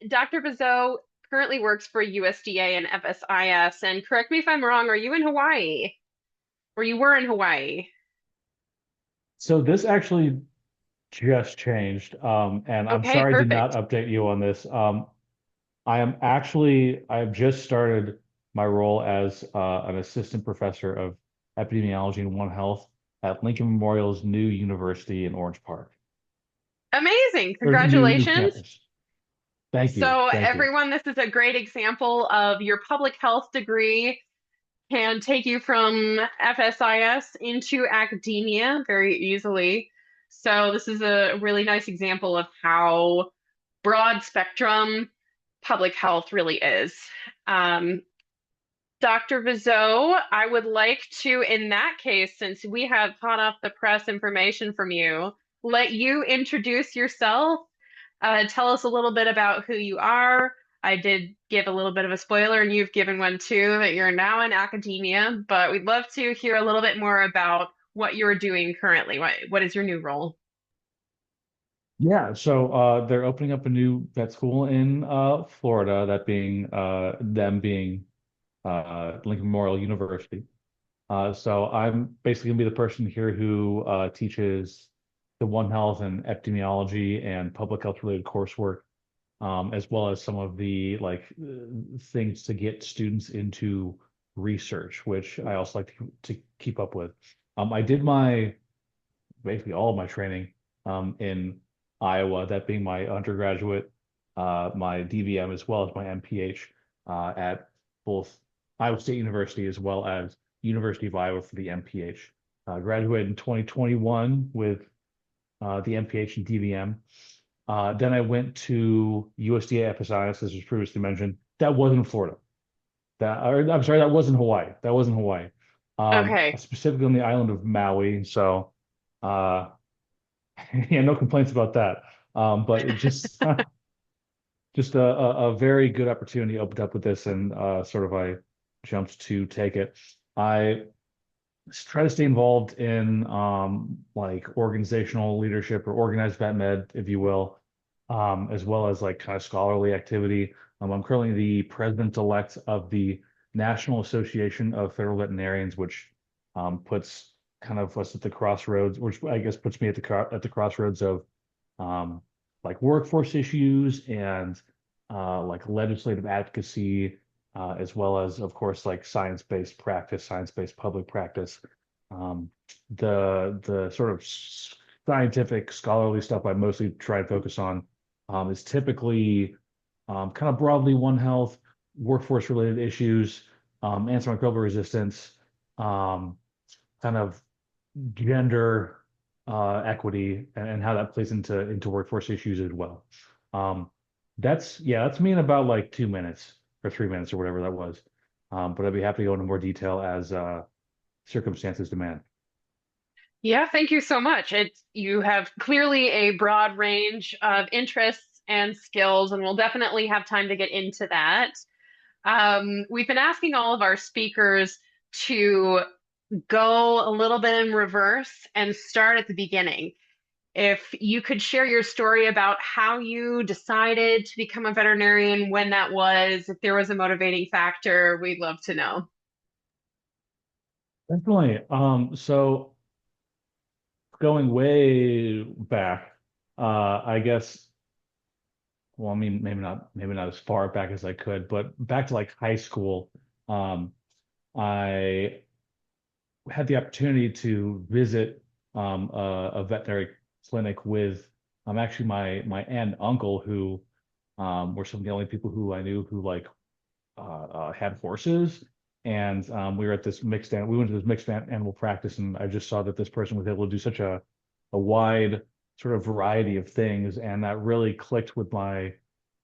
Dr. Vezeau currently works for USDA and FSIS. And correct me if I'm wrong, are you in Hawaii? Or you were in Hawaii? So this actually just changed, and I'm Okay, sorry I did not perfect. update you on this. I have just started my role as an assistant professor of epidemiology and One Health at Lincoln Memorial's new university in Orange Park, Amazing. or new Congratulations. campus. Thank you, So, thank you. everyone, this is a great example of your public health degree can take you from FSIS into academia very easily. So, this is a really nice example of how broad spectrum public health really is. Um, Dr. Vizeau, I would like to, in that case, since we have hot off the press information from you, let you introduce yourself. Tell us a little bit about who you are. I did give a little bit of a spoiler, and you've given one too, that you're now in academia, but we'd love to hear a little bit more about what you're doing currently. What is your new role? Yeah, so they're opening up a new vet school in Florida, that being them being Lincoln Memorial University. So I'm basically gonna be the person here who teaches the One Health and epidemiology and public health related coursework, as well as some of the things to get students into research, which I also like to keep up with. I did my basically all of my training in Iowa, that being my undergraduate, my DVM, as well as my MPH at both Iowa State University as well as University of Iowa for the MPH. Graduated in 2021 with the MPH and DVM. Then I went to USDA FSIS, as was previously mentioned. That wasn't Florida. I'm sorry, that wasn't Hawaii. That wasn't Hawaii. Okay. Specifically on the island of Maui. So, uh, yeah, no complaints about that. But it just just a very good opportunity opened up with this, and sort of I jumped to take it. I try to stay involved in like organizational leadership or organized vet med, if you will, as well as like kind of scholarly activity. I'm currently the president-elect of the National Association of Federal Veterinarians, which puts kind of us at the crossroads, which I guess puts me at the crossroads of um, like workforce issues and like legislative advocacy, as well as, of course, like science-based practice, science-based public practice. Um, the sort of scientific, scholarly stuff I mostly try and focus on is typically kind of broadly One Health, workforce-related issues, antimicrobial resistance, um, kind of gender equity, and how that plays into workforce issues as well. Um, that's me in about like 2 minutes or 3 minutes or whatever that was. But I'd be happy to go into more detail as circumstances demand. Yeah, thank you so much. You have clearly a broad range of interests and skills, and we'll definitely have time to get into that. We've been asking all of our speakers to go a little bit in reverse and start at the beginning. If you could share your story about how you decided to become a veterinarian, when that was, if there was a motivating factor, we'd love to know. Definitely. So going way back, I guess, well, I mean, maybe not as far back as I could, but back to like high school, I had the opportunity to visit a veterinary clinic with actually my aunt and uncle, who were some of the only people who I knew who had horses. And we were at this we went to this mixed animal practice, and I just saw that this person was able to do such a wide sort of variety of things, and that really clicked with my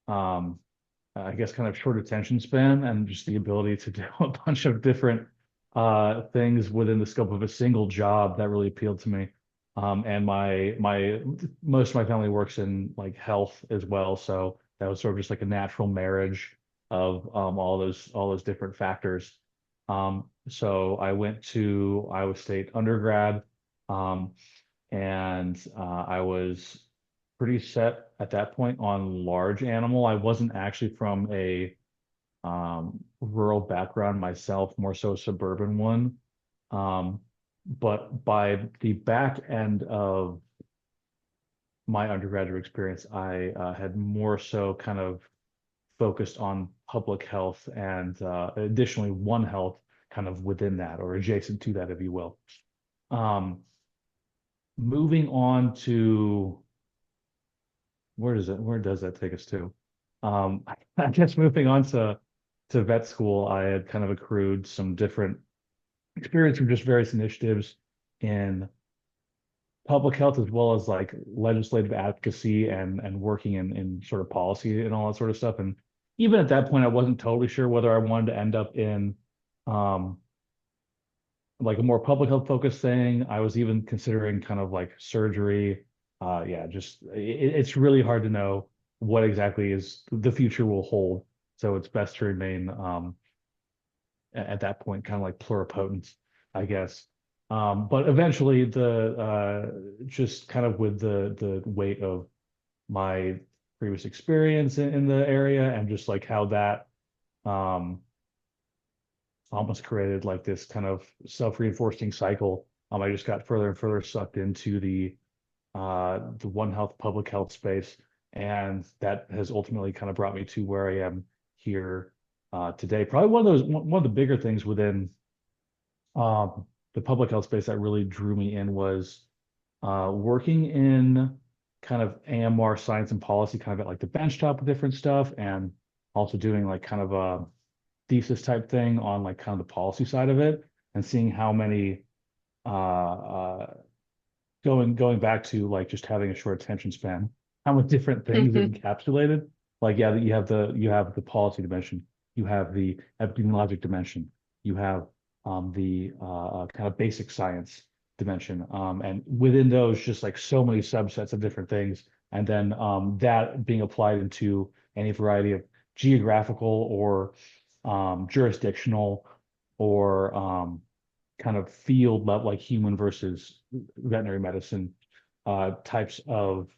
um, I guess kind of short attention span, and just the ability to do a bunch of different things within the scope of a single job that really appealed to me. And my most of my family works in like health as well, so that was sort of just like a natural marriage of all those different factors. So I went to Iowa State undergrad, um, and I was pretty set at that point on large animal. I wasn't actually from a rural background myself, more so suburban one. Um, but by the back end of my undergraduate experience, I had more so kind of focused on public health and additionally One Health kind of within that or adjacent to that, if you will. Um, moving on to where does that take us to? I guess moving on to vet school, I had kind of accrued some different experience from just various initiatives in public health as well as like legislative advocacy and working in sort of policy and all that sort of stuff. And even at that point, I wasn't totally sure whether I wanted to end up in um, like a more public health focused thing. I was even considering kind of like surgery. Yeah, just it's really hard to know what exactly is the future will hold. So it's best to remain at that point kind of like pluripotent, I guess. But eventually the just kind of with the weight of my previous experience in the area and just like how that um almost created like this kind of self-reinforcing cycle. I just got further and further sucked into the One Health public health space, and that has ultimately kind of brought me to where I am here today. Probably one of the bigger things within the public health space that really drew me in was working in kind of AMR science and policy, kind of at like the benchtop of different stuff, and also doing like kind of a thesis type thing on like kind of the policy side of it, and seeing how many going back to like just having a short attention span, how much different things it encapsulated. Like yeah, you have the policy dimension, you have the epidemiologic dimension, you have the kind of basic science dimension, and within those, just like so many subsets of different things, and then that being applied into any variety of geographical or jurisdictional or kind of field level, like human versus veterinary medicine types of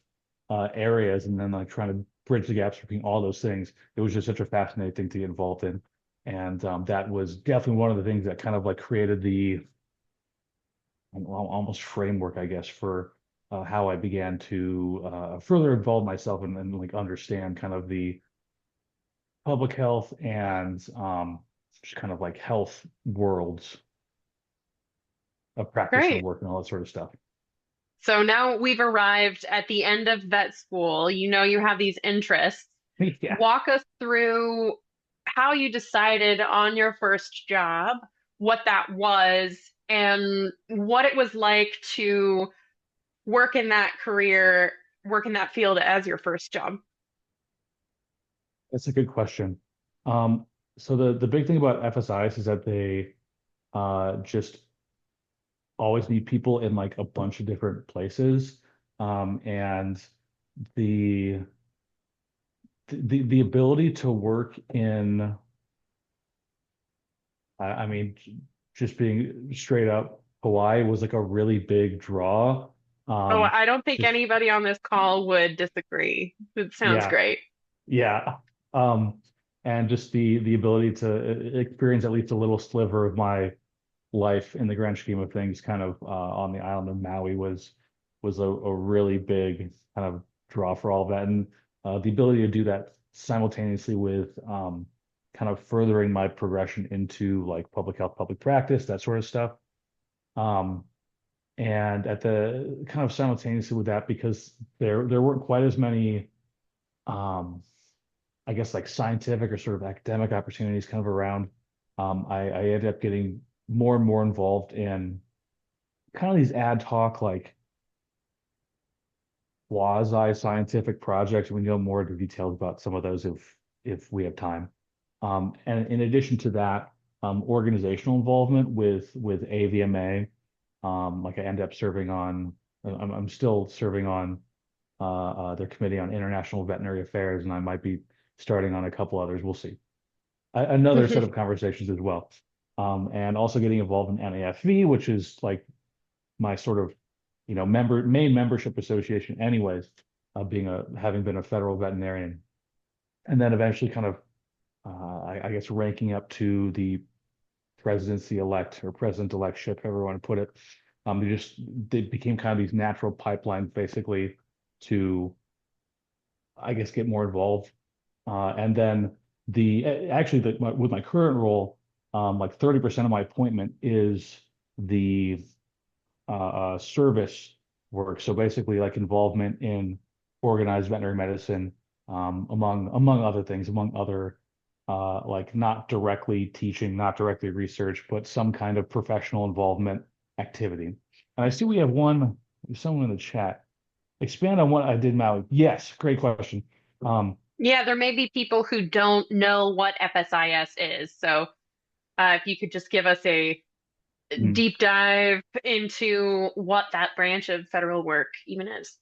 areas, and then like trying to bridge the gaps between all those things. It was just such a fascinating thing to get involved in, and that was definitely one of the things that kind of like created the almost framework, I guess, for how I began to further involve myself and like understand kind of the public health and just kind of like health worlds of practitioner Great. work and all that sort of stuff. So now we've arrived at the end of vet school. You know, you have these interests. Yeah, Walk us through how you decided on your first job, what that was, and what it was like to work in that career, work in that field as your first job. that's a good question. Um, so the big thing about FSIs is that they just always need people in like a bunch of different places. And the the ability to work in I mean just being straight up Hawaii was like a really big draw. Oh, Um, I don't think just anybody on this call would disagree. It sounds yeah, great. yeah. Um, and just the ability to experience at least a little sliver of my life in the grand scheme of things, kind of on the island of Maui was a really big kind of draw for all of that, and the ability to do that simultaneously with kind of furthering my progression into like public health, public practice, that sort of stuff. Um, and at the kind of simultaneously with that, because there weren't quite as many um, I guess like scientific or sort of academic opportunities kind of around. I ended up getting more and more involved in kind of these ad hoc, like quasi scientific projects. We know more of the details about some of those if we have time. And in addition to that, organizational involvement with AVMA. Like I ended up serving on, I'm still serving on their committee on international veterinary affairs, and I might be starting on a couple others. We'll see. Another set of conversations as well. And also getting involved in NAFV, which is like my sort of, main membership association anyways. being a having been a federal veterinarian, and then eventually kind of I guess ranking up to the presidency elect or president electship, however you want to put it. They became kind of these natural pipelines basically to, I guess, get more involved. And then with my current role, like 30% of my appointment is the service work. So basically, like involvement in organized veterinary medicine, among other things, among other like not directly teaching, not directly research, but some kind of professional involvement activity. And I see we have someone in the chat. Expand on what I did, Maui. Yes, great question. Um, Yeah, there may be people who don't know what FSIS is. So if you could just give us a hmm. deep dive into what that branch of federal work even is.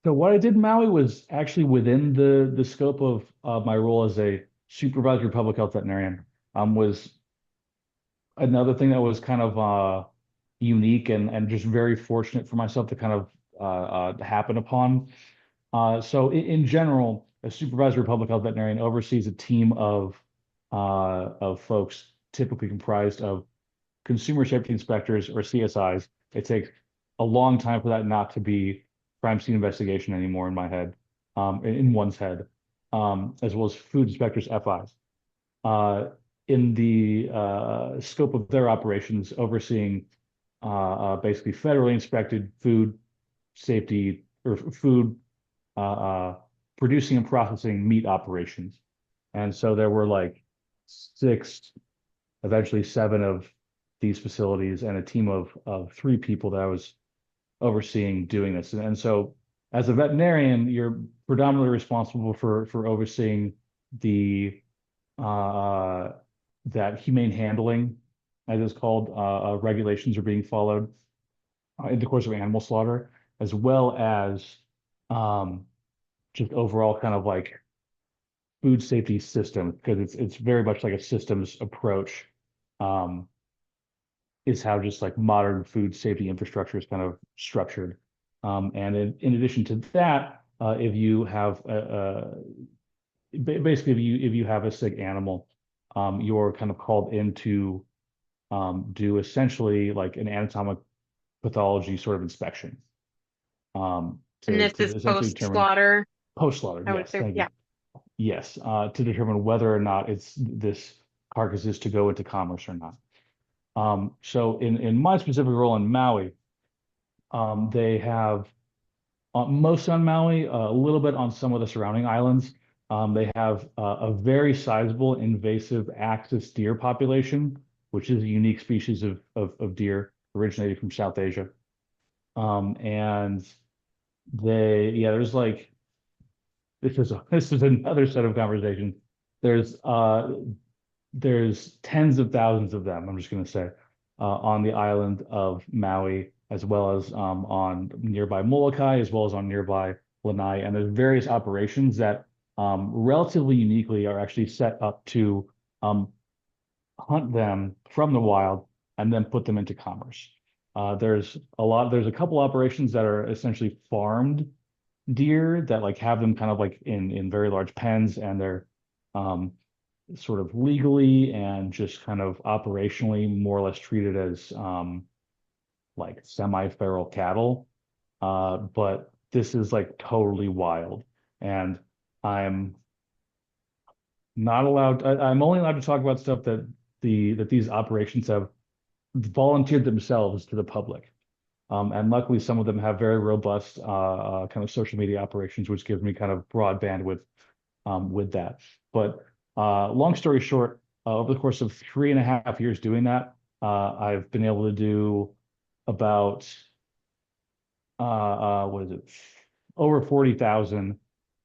So what I did in Maui was actually within the scope of my role as a supervisory public health veterinarian. Was another thing that was kind of unique and just very fortunate for myself to kind of happen upon. So in general, a supervisory public health veterinarian oversees a team of folks typically comprised of consumer safety inspectors or CSIs. It takes a long time for that not to be crime scene investigation anymore in my head, in one's head, as well as food inspectors, FIs. Uh, in the scope of their operations, overseeing basically federally inspected food safety or food uh, uh, producing and processing meat operations. And so there were like six, eventually seven of these facilities and a team of three people that I was overseeing doing this. And so as a veterinarian, you're predominantly responsible for overseeing the uh, that humane handling, as it's called, regulations are being followed in the course of animal slaughter, as well as um, just overall kind of like food safety system, because it's very much like a systems approach. Um, is how just like modern food safety infrastructure is kind of structured. And in addition to that, if you have basically if you have a sick animal, you're kind of called in to do essentially like an anatomic pathology sort of inspection And this to is essentially determine post-slaughter, post slaughter. I would Yes, say. thank Yeah. you. Yes, to determine whether or not it's this carcass is to go into commerce or not. So in my specific role in Maui, they have most on Maui, a little bit on some of the surrounding islands. They have a very sizable invasive axis deer population, which is a unique species of deer originated from South Asia. And there's like this is another set of conversations. There's there's tens of thousands of them, I'm just going to say, on the island of Maui, as well as on nearby Molokai, as well as on nearby Lanai. And there's various operations that relatively uniquely are actually set up to um, hunt them from the wild and then put them into commerce. There's a couple operations that are essentially farmed deer that like have them kind of like in very large pens and they're um, sort of legally and just kind of operationally more or less treated as like semi-feral cattle. But this is like totally wild. And I'm not allowed, I'm only allowed to talk about stuff that these operations have volunteered themselves to the public. And luckily, some of them have very robust kind of social media operations, which gives me kind of broad bandwidth with that. But long story short, over the course of 3.5 years doing that, I've been able to do about what is it, over 40,000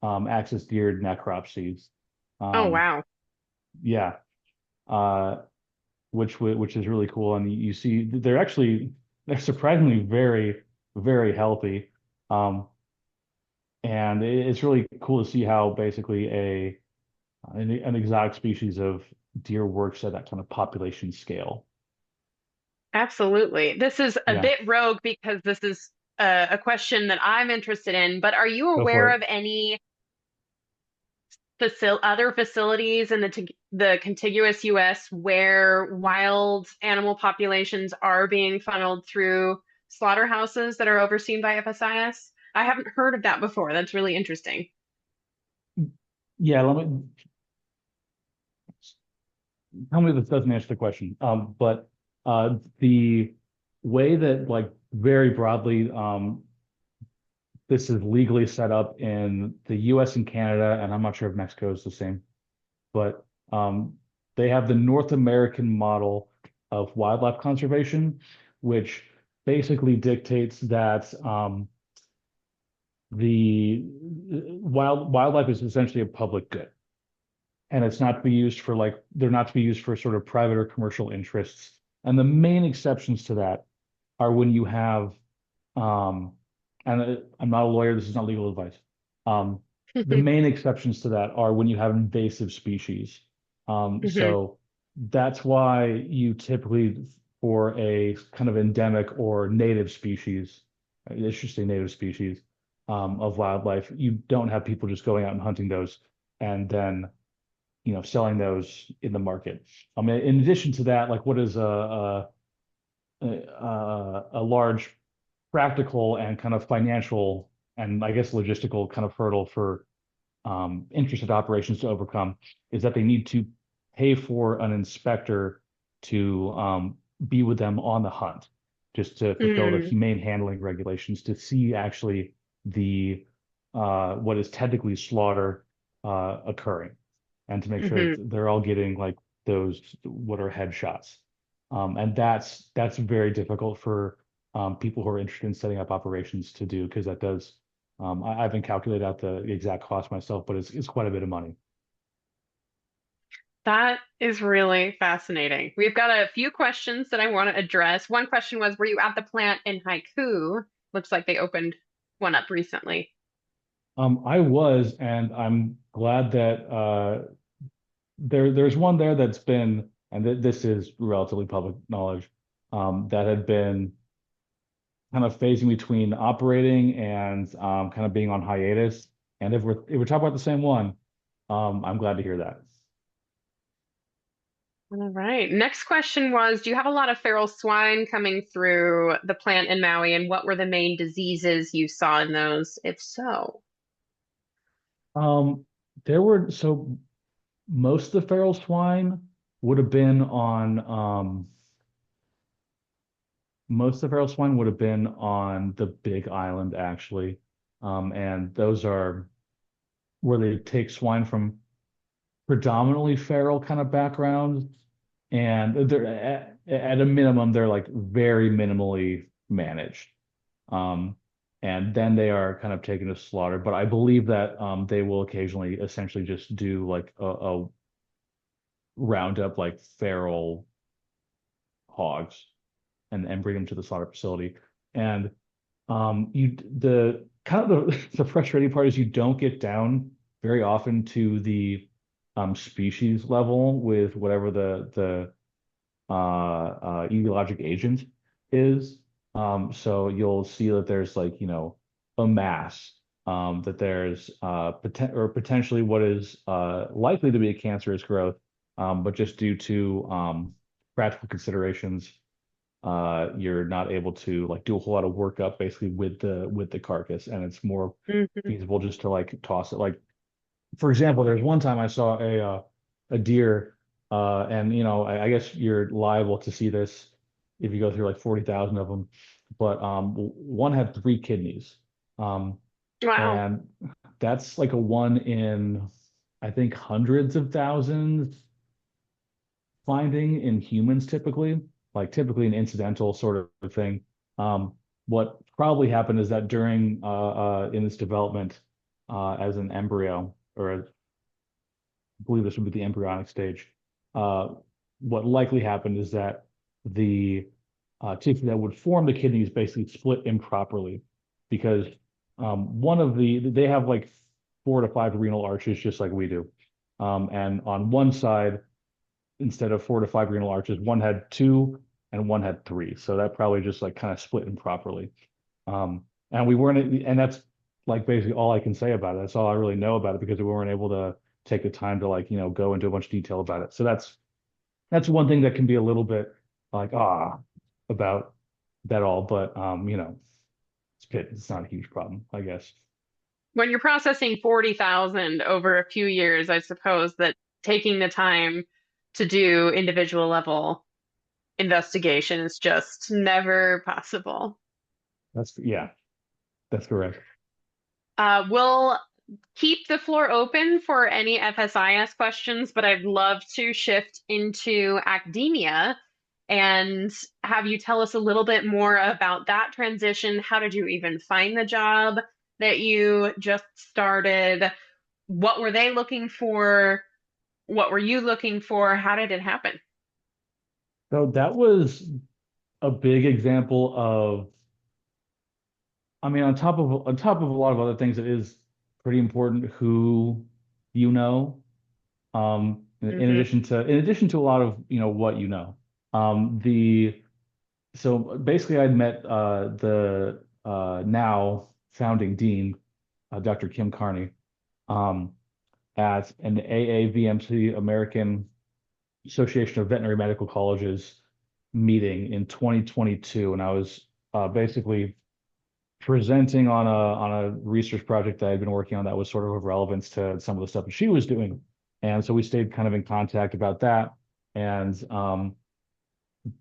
axis deer necropsies. Oh, Um, wow. yeah, uh, which is really cool. And you see, they're surprisingly very healthy. Um, and it's really cool to see how basically an exotic species of deer works at that kind of population scale. Absolutely. This is a Yeah. bit rogue because this is a question that I'm interested in, but are you Go for aware it. of any other facilities in the contiguous US where wild animal populations are being funneled through slaughterhouses that are overseen by FSIS? I haven't heard of that before. That's really interesting. Yeah, let me tell me if this doesn't answer the question. But the way that like very broadly this is legally set up in the US and Canada, and I'm not sure if Mexico is the same, but they have the North American model of wildlife conservation, which basically dictates that the wildlife is essentially a public good, and it's not to be used for like they're not to be used for sort of private or commercial interests. And the main exceptions to that are when you have um, and I'm not a lawyer, this is not legal advice. Um, the main exceptions to that are when you have invasive species. Hmm. So that's why you typically, for a kind of endemic or native species, I should say native species of wildlife, you don't have people just going out and hunting those and then selling those in the market. I mean, in addition to that, like what is a large practical and kind of financial and I guess logistical kind of hurdle for interested operations to overcome is that they need to pay for an inspector to be with them on the hunt, just to fulfill the Mm. humane handling regulations to see actually the what is technically slaughter occurring, and to make sure Hmm. that they're all getting like those what are headshots. And that's very difficult for people who are interested in setting up operations to do because that does I haven't calculated out the exact cost myself, but it's quite a bit of money. That is really fascinating. We've got a few questions that I want to address. One question was, were you at the plant in Haiku? Looks like they opened one up recently. I was, and I'm glad that there's one there that's been, and this is relatively public knowledge, that had been kind of phasing between operating and kind of being on hiatus. And if we're talking about the same one, I'm glad to hear that. All right. Next question was, do you have a lot of feral swine coming through the plant in Maui, and what were the main diseases you saw in those, if so? Um, there were so most of the feral swine would have been on most of the feral swine would have been on the Big Island actually, and those are where they take swine from predominantly feral kind of backgrounds, and they're at a minimum they're like very minimally managed, um, and then they are kind of taken to slaughter. But I believe that they will occasionally essentially just do like a round up like feral hogs and bring them to the slaughter facility. And you the kind of the frustrating part is you don't get down very often to the species level with whatever the etiologic agent is. So you'll see that there's like, a mass, that there's potentially what is likely to be a cancerous growth, but just due to practical considerations, you're not able to like do a whole lot of workup basically with the carcass, and it's more Hmm. feasible just to like toss it. Like for example, there's one time I saw a deer, and I guess you're liable to see this if you go through like 40,000 of them, but one had three kidneys, um, Wow. and that's like a one in I think hundreds of thousands finding in humans typically, like typically an incidental sort of thing. Um, what probably happened is that during in its development as an embryo, or I believe this would be the embryonic stage. Uh, what likely happened is that the tissue that would form the kidneys basically split improperly because one of they have like 4 to 5 renal arches just like we do. And on one side, instead of 4 to 5 renal arches, one had two and one had three. So that probably just like kind of split improperly. And we weren't, and that's like basically all I can say about it. That's all I really know about it because we weren't able to take the time to like, go into a bunch of detail about it. So that's one thing that can be a little bit like, about that all. But it's not a huge problem, I guess. When you're processing 40,000 over a few years, I suppose that taking the time to do individual level investigation is just never possible. Yeah, that's correct. We'll keep the floor open for any FSIS questions, but I'd love to shift into academia and have you tell us a little bit more about that transition. How did you even find the job that you just started? What were they looking for? What were you looking for? How did it happen? So that was a big example of, I mean, on top of a lot of other things, it is pretty important who you know. Hmm. In addition to a lot of what you know. The So basically, I'd met the now founding dean, Dr. Kim Carney, um, at an AAVMC, American Association of Veterinary Medical Colleges meeting in 2022, and I was basically presenting on a research project that I'd been working on that was sort of relevance to some of the stuff that she was doing. And so we stayed kind of in contact about that. And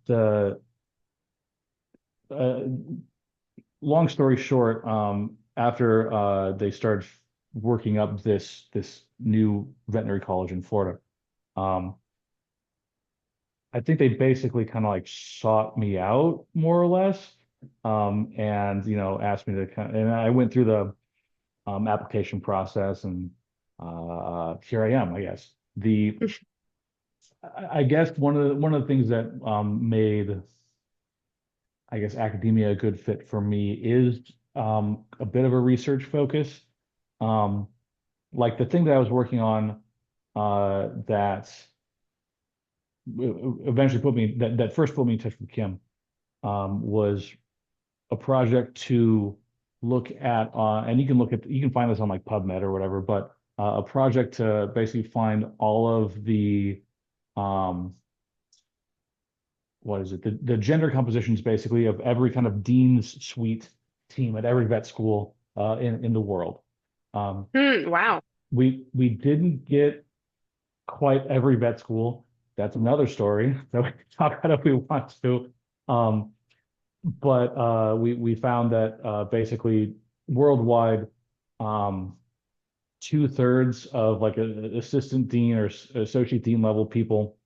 the uh, long story short, after they started working up this new veterinary college in Florida, um, I think they basically kind of like sought me out more or less, and asked me to and I went through the application process, and here I am, I guess. I guess one of the things that made, I guess, academia a good fit for me is a bit of a research focus. Um, like the thing that I was working on that eventually that first put me in touch with Kim was a project to look at, and you can find this on like PubMed or whatever, but a project to basically find all of the um, what is it? The gender compositions basically of every kind of dean's suite team at every vet school in the world. Um, Hmm, wow. we didn't get quite every vet school. That's another story that we can talk about if we want to. Um, but we found that basically worldwide, um, two-thirds of like a assistant dean or associate dean level people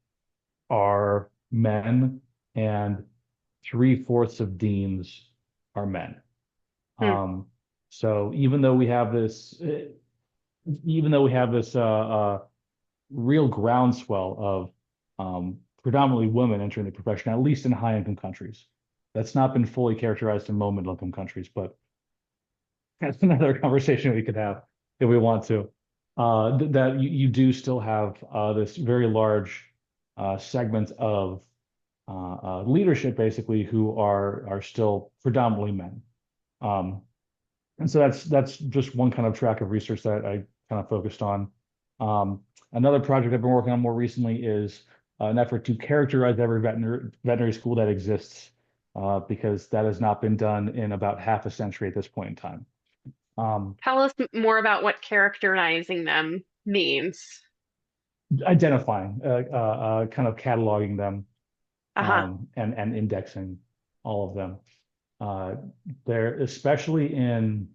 are men, and three-fourths of deans are men. Hmm, Um, so even though we have this real groundswell of predominantly women entering the profession, at least in high-income countries. That's not been fully characterized in low middle-income countries, but that's another conversation we could have if we want to. That you do still have this very large segment of leadership, basically, who are still predominantly men. Um, and so that's just one kind of track of research that I kind of focused on. Another project I've been working on more recently is an effort to characterize every veterinary school that exists, because that has not been done in about half a century at this point in time. Um, tell us more about what characterizing them means. Identifying, kind of cataloging them, Uh-huh. and indexing all of them. Uh, they're especially in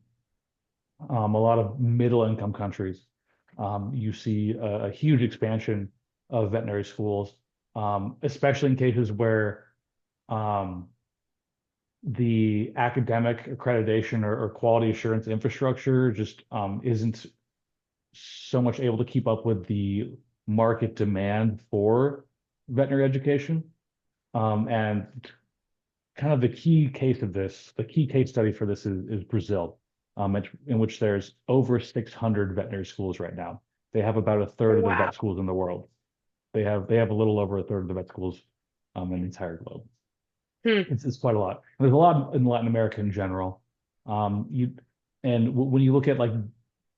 a lot of middle income countries. You see a huge expansion of veterinary schools, especially in cases where um, the academic accreditation or quality assurance infrastructure just isn't so much able to keep up with the market demand for veterinary education. And kind of the key case study for this is Brazil, in which there's over 600 veterinary schools right now. They have about a third of the Wow. vet schools in the world. They have a little over a third of the vet schools in the entire globe. Hmm. It's quite a lot. There's a lot in Latin America in general. You and when you look at like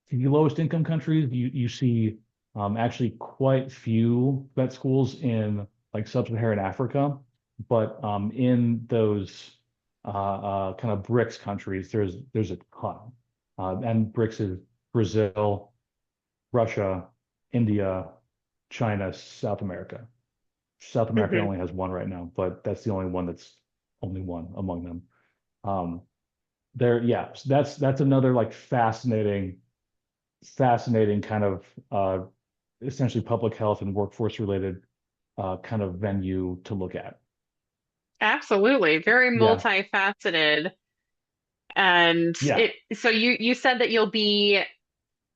the lowest income countries, you see actually quite few vet schools in like sub-Saharan Africa, but in those kind of BRICS countries, there's a ton, and BRICS is Brazil, Russia, India, China, South America. South America Hmm. only has one right now, but that's the only one that's only one among them. Um, yeah, so that's another like fascinating kind of essentially public health and workforce related kind of venue to look at. Absolutely. Very Yeah, multifaceted. And yeah, so you said that you'll be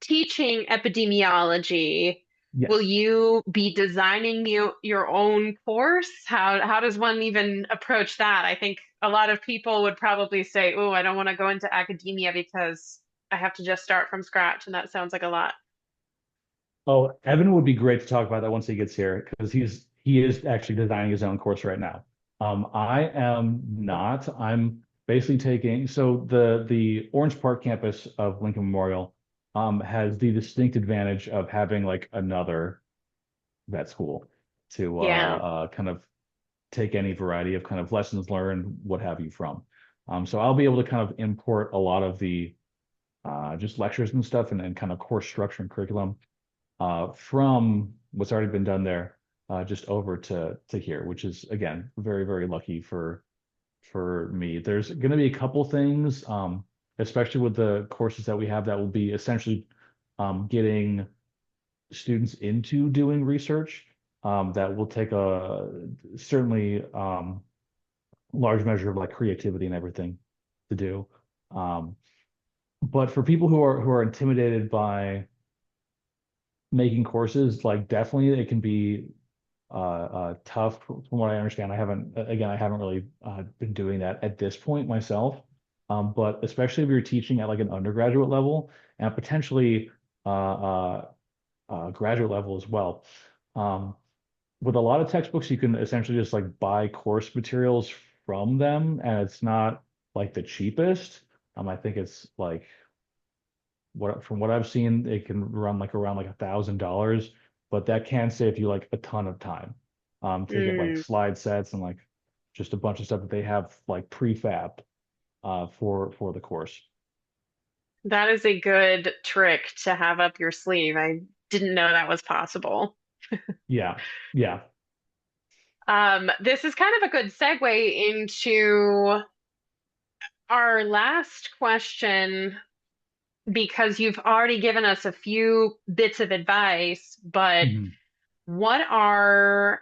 teaching epidemiology. Will yes. you be designing your own course? How does one even approach that? I think a lot of people would probably say, "Oh, I don't want to go into academia because I have to just start from scratch," and that sounds like a lot. Oh, Evan would be great to talk about that once he gets here because he is actually designing his own course right now. I am not. I'm basically taking so the Orange Park campus of Lincoln Memorial has the distinct advantage of having like another vet school to Yeah. kind of take any variety of kind of lessons learned, what have you from. So I'll be able to kind of import a lot of the just lectures and stuff and kind of course structure and curriculum from what's already been done there just over to here, which is again very lucky for me. There's going to be a couple things, especially with the courses that we have, that will be essentially getting students into doing research. That will take a certainly large measure of like creativity and everything to do. Um, but for people who are intimidated by making courses, like definitely it can be tough from what I understand. I haven't really been doing that at this point myself. But especially if you're teaching at like an undergraduate level and potentially uh, graduate level as well. Um, with a lot of textbooks, you can essentially just like buy course materials from them, and it's not like the cheapest. I think it's like what from what I've seen, it can run like around like $1,000, but that can save you like a ton of time to get like Mm, slide sets and like just a bunch of stuff that they have like prefabbed for the course. that is a good trick to have up your sleeve. I didn't know that was possible. Yeah, yeah. This is kind of a good segue into our last question because you've already given us a few bits of advice, but Mhm. what are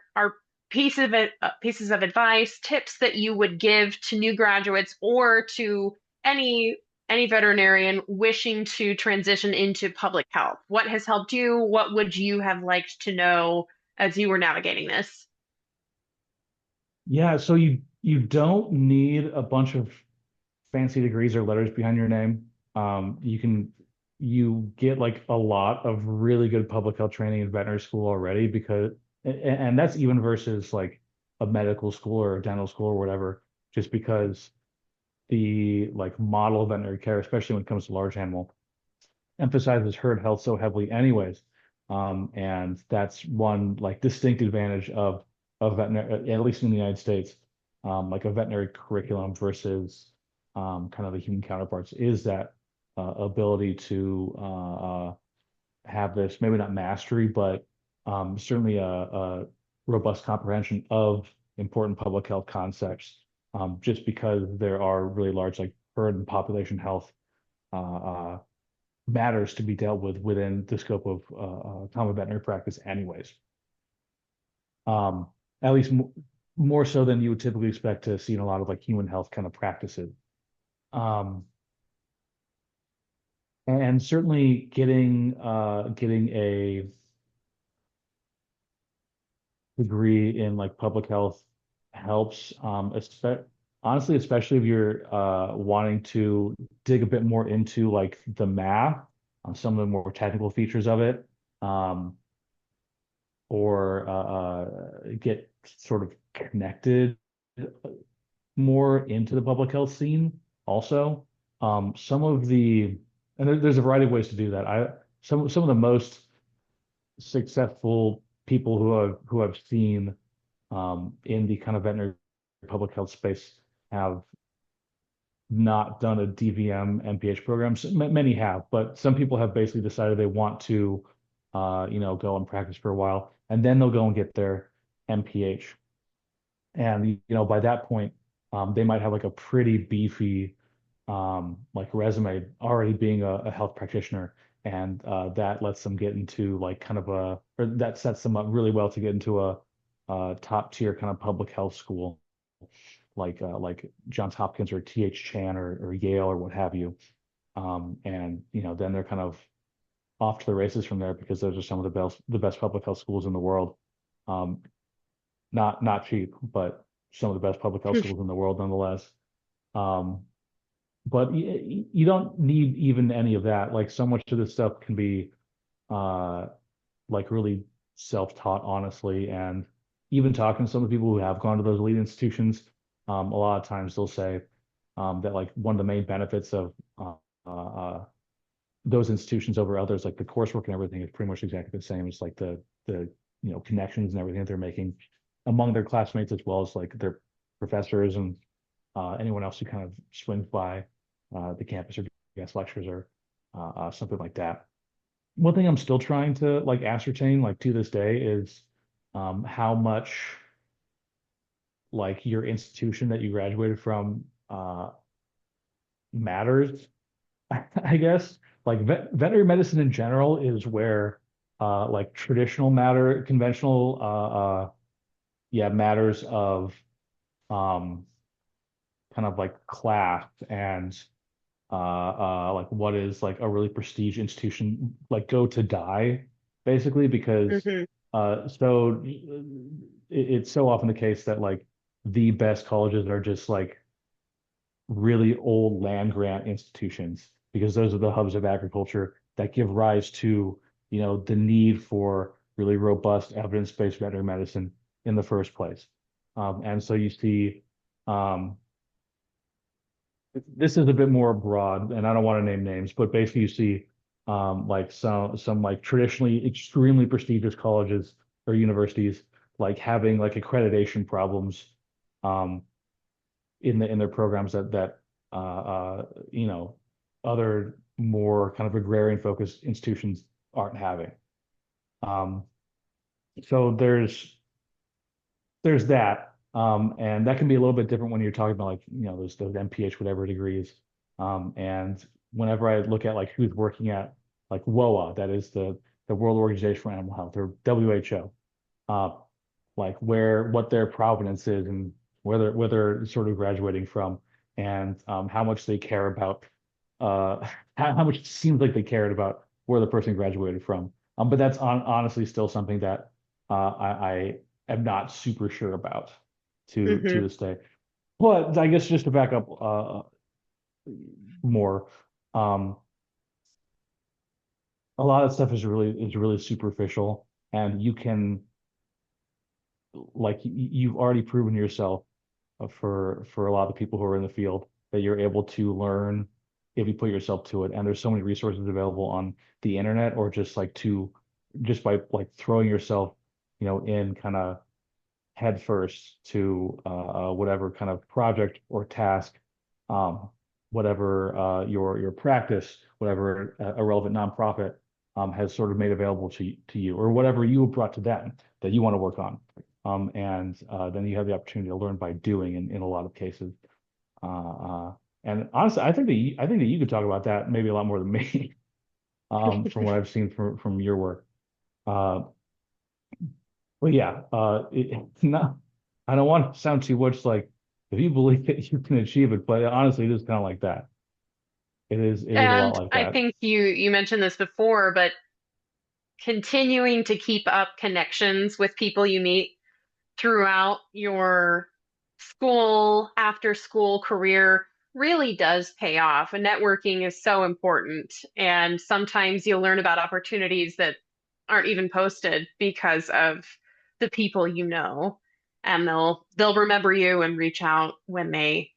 pieces of advice, tips that you would give to new graduates or to any any veterinarian wishing to transition into public health? What has helped you? What would you have liked to know as you were navigating this? Yeah, so you don't need a bunch of fancy degrees or letters behind your name. You get like a lot of really good public health training in veterinary school already because and that's even versus like a medical school or a dental school or whatever, just because the like model of veterinary care, especially when it comes to large animal, emphasizes herd health so heavily anyways. And that's one like distinct advantage of veterinary, at least in the United States, like a veterinary curriculum versus kind of the human counterparts, is that ability to have this, maybe not mastery, but certainly a robust comprehension of important public health concepts, just because there are really large like herd and population health uh, matters to be dealt with within the scope of common veterinary practice anyways. Um, at least more so than you would typically expect to see in a lot of like human health kind of practices. Um, and certainly getting a degree in like public health helps. Honestly, especially if you're wanting to dig a bit more into like the math on some of the more technical features of it. Um, or get sort of connected more into the public health scene also. Some of the, and there's a variety of ways to do that. Some of the most successful people who I've seen in the kind of veterinary public health space have not done a DVM MPH program. So, many have, but some people have basically decided they want to, go and practice for a while, and then they'll go and get their MPH. And by that point, they might have like a pretty beefy like resume already being a health practitioner, and that lets them get into like kind of or that sets them up really well to get into a top tier kind of public health school like Johns Hopkins or TH Chan or Yale or what have you. And then they're kind of off to the races from there because those are some of the best public health schools in the world. Um, not cheap, but some of the best public health schools in the world nonetheless. Um, but you don't need even any of that. Like so much of this stuff can be uh, like really self-taught, honestly. And even talking to some of the people who have gone to those elite institutions, a lot of times they'll say that like one of the main benefits of those institutions over others, like the coursework and everything, is pretty much exactly the same. It's like the connections and everything that they're making among their classmates as well as like their professors and anyone else who kind of swings by the campus or guest lectures or something like that. One thing I'm still trying to like ascertain, like to this day, is how much like your institution that you graduated from matters. I guess like veterinary medicine in general is where like traditional matter, conventional yeah, matters of um kind of like class and like what is like a really prestige institution like go to die basically because Hmm. it's so often the case that like the best colleges are just like really old land grant institutions because those are the hubs of agriculture that give rise to the need for really robust evidence-based veterinary medicine in the first place. And so you see um, this is a bit more broad, and I don't want to name names, but basically you see like some like traditionally extremely prestigious colleges or universities like having like accreditation problems um, in their programs that you know other more kind of agrarian focused institutions aren't having. Um, so there's that. And that can be a little bit different when you're talking about like, those MPH, whatever degrees. And whenever I look at like who's working at like WOA, that is the World Organization for Animal Health or WHO, uh, like what their provenance is and where they're sort of graduating from and how much they care about how much it seems like they cared about where the person graduated from. But that's honestly still something that I am not super sure about to Hmm. this day. But I guess just to back up more, um, a lot of stuff is really superficial, and you can like you've already proven yourself for a lot of the people who are in the field that you're able to learn if you put yourself to it. And there's so many resources available on the internet or just by like throwing yourself, in kind of head first to whatever kind of project or task, um, whatever your practice, whatever a relevant nonprofit has sort of made available to you, or whatever you brought to them that you want to work on. And then you have the opportunity to learn by doing in a lot of cases. Uh, uh, and honestly, I think that you could talk about that maybe a lot more than me, from what I've seen from your work. Uh, well, yeah, not, I don't want to sound too much like if you believe it, you can achieve it, but honestly, it is kind of like that. It is a lot And like I that. think you mentioned this before, but continuing to keep up connections with people you meet throughout your school, after school career really does pay off. And networking is so important. And sometimes you'll learn about opportunities that aren't even posted because of the people you know. And they'll remember you and reach out when they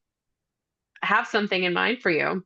have something in mind for you.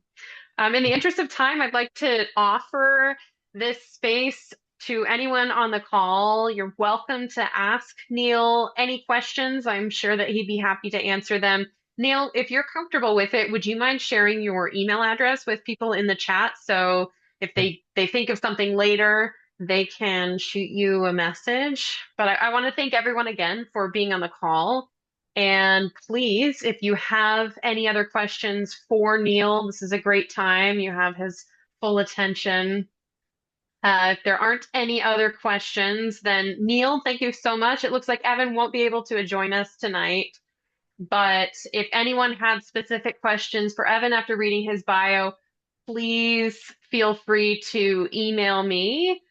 In the interest of time, I'd like to offer this space to anyone on the call. You're welcome to ask Neil any questions. I'm sure that he'd be happy to answer them. Neil, if you're comfortable with it, would you mind sharing your email address with people in the chat? So if Yeah. they think of something later, they can shoot you a message. But I want to thank everyone again for being on the call. And please, if you have any other questions for Neil, this is a great time. You have his full attention. If there aren't any other questions, then Neil, thank you so much. It looks like Evan won't be able to join us tonight, but if anyone had specific questions for Evan after reading his bio, please feel free to email me,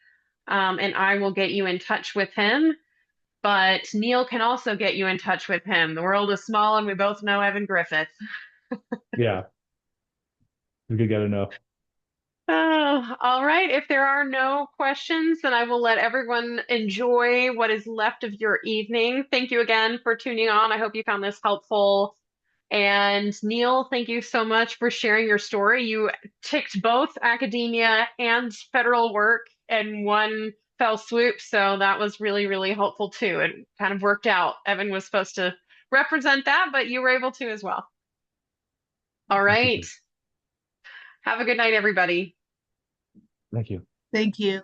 and I will get you in touch with him. But Neil can also get you in touch with him. The world is small, and we both know Evan Griffith. Yeah. We could get enough. Oh, all right. If there are no questions, then I will let everyone enjoy what is left of your evening. Thank you again for tuning on. I hope you found this helpful. And Neil, thank you so much for sharing your story. You ticked both academia and federal work in one fell swoop. So that was really, really helpful too. It kind of worked out. Evan was supposed to represent that, but you were able to as well. All I right. appreciate it. Have a good night, everybody. Thank you. Thank you.